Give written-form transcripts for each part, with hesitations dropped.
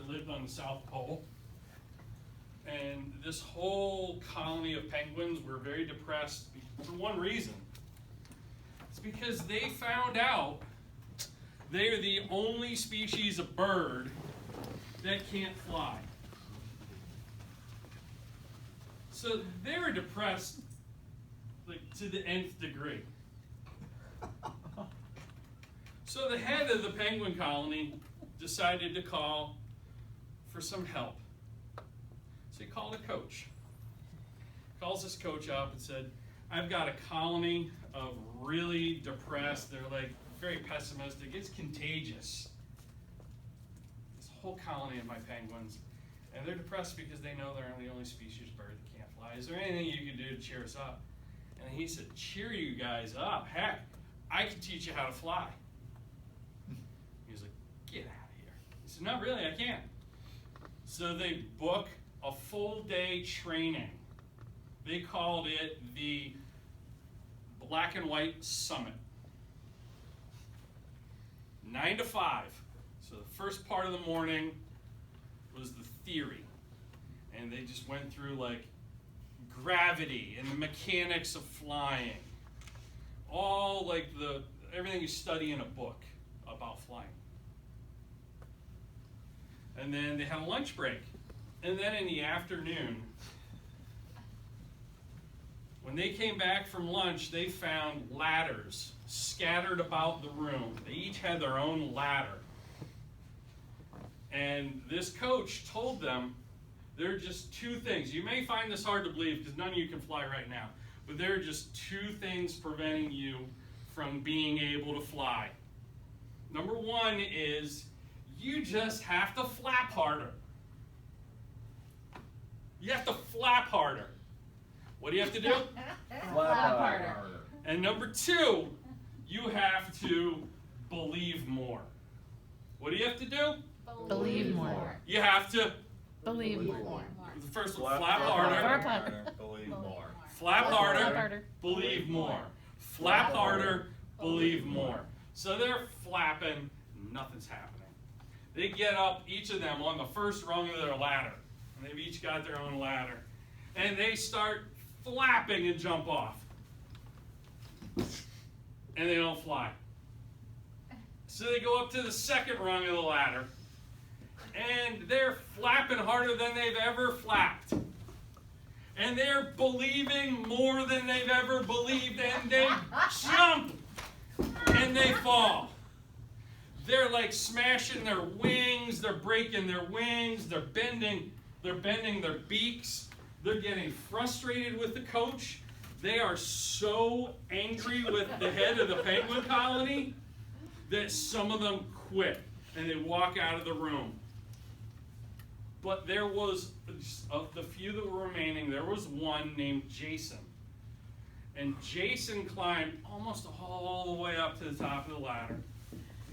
that lived on the South Pole. And this whole colony of penguins were very depressed for one reason. It's because they found out they are the only species of bird that can't fly. So they were depressed like to the nth degree. So the head of the penguin colony decided to call for some help. So he called a coach. Calls this coach up and said, I've got a colony of really depressed, they're like very pessimistic, it's contagious. This whole colony of my penguins, and they're depressed because they know they're the only species of bird that can't fly. Is there anything you can do to cheer us up? And he said, cheer you guys up? Heck, I can teach you how to fly. He was like, get out of here. He said, no, really, I can't. So they book a full day training. They called it the Black and White Summit. 9 to 5. So the first part of the morning was the theory. And they just went through like gravity and the mechanics of flying. All like everything you study in a book about flying. And then they had a lunch break. And then in the afternoon, when they came back from lunch, they found ladders scattered about the room. They each had their own ladder. And this coach told them, there are just two things. You may find this hard to believe because none of you can fly right now, but there are just two things preventing you from being able to fly. Number one is you just have to flap harder. You have to flap harder. What do you have to do? Flap harder. And number two, you have to believe more. What do you have to do? Believe more. You have to Believe more. first flap harder. Believe more. Flap harder. harder. Believe more. Flap harder. Believe more. So they're flapping. Nothing's happening. They get up, each of them, on the first rung of their ladder. And they've each got their own ladder. And they start flapping and jump off. And they don't fly. So they go up to the second rung of the ladder. And they're flapping harder than they've ever flapped. And they're believing more than they've ever believed. And they jump. And they fall. They're like smashing their wings. They're breaking their wings. They're bending their beaks. They're getting frustrated with the coach. They are so angry with the head of the penguin colony that some of them quit and they walk out of the room. But there was, of the few that were remaining, there was one named Jason. And Jason climbed almost all the way up to the top of the ladder.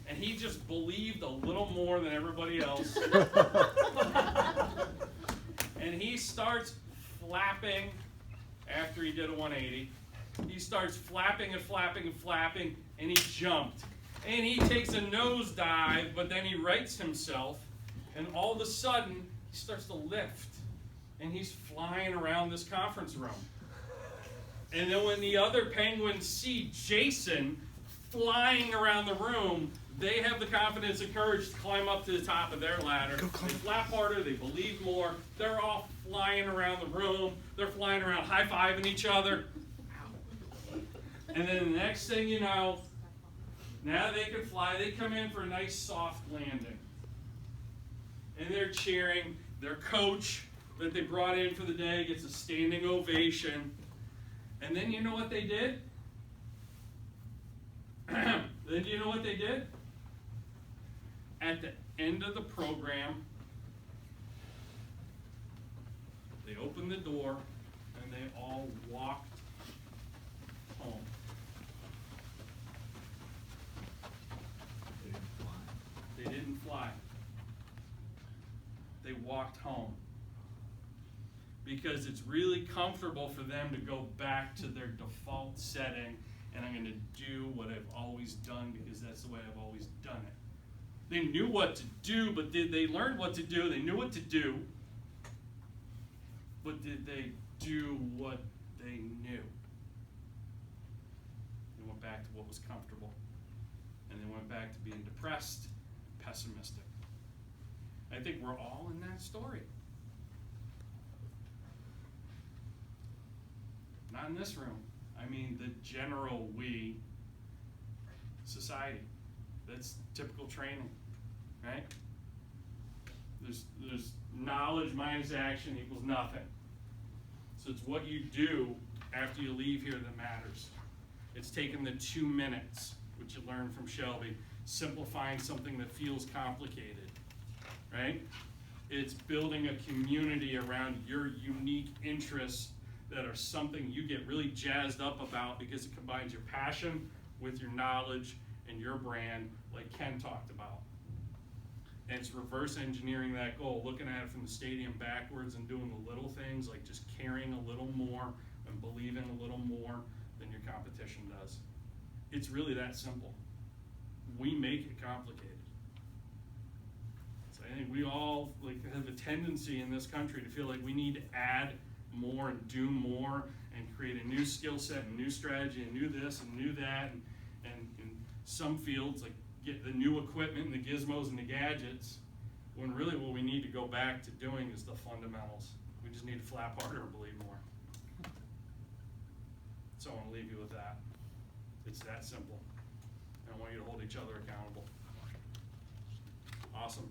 And he just believed a little more than everybody else. And he starts flapping after he did a 180. He starts flapping and flapping and flapping, and he jumped. And he takes a nosedive, but then he rights himself, and all of a sudden, he starts to lift. And he's flying around this conference room. And then when the other penguins see Jason flying around the room, they have the confidence and courage to climb up to the top of their ladder. They flap harder, they believe more. They're all flying around the room. They're flying around high-fiving each other. And then the next thing you know, now they can fly. They come in for a nice soft landing. And they're cheering. Their coach that they brought in for the day gets a standing ovation. And then you know what they did? Then you know what they did? At the end of the program, they opened the door and they all walked home. They didn't fly. They walked home. Because it's really comfortable for them to go back to their default setting, and I'm going to do what I've always done because that's the way I've always done it. They knew what to do, but did they learn what to do? They knew what to do, but did they do what they knew? They went back to what was comfortable, and they went back to being depressed, pessimistic. I think we're all in that story. Not in this room. I mean the general we, society. That's typical training, right? There's knowledge minus action equals nothing. So it's what you do after you leave here that matters. It's taking the 2 minutes, which you learned from Shelby, simplifying something that feels complicated, right? It's building a community around your unique interests that are something you get really jazzed up about because it combines your passion with your knowledge and your brand, like Ken talked about. And it's reverse engineering that goal, looking at it from the stadium backwards and doing the little things, like just caring a little more and believing a little more than your competition does. It's really that simple. We make it complicated. So I think we all have a tendency in this country to feel like we need to add more and do more and create a new skill set and new strategy and new this and new that, and in some fields, like get the new equipment and the gizmos and the gadgets, when really what we need to go back to doing is the fundamentals. We just need to flap harder and believe more. So I want to leave you with that. It's that simple. And I want you to hold each other accountable. Awesome.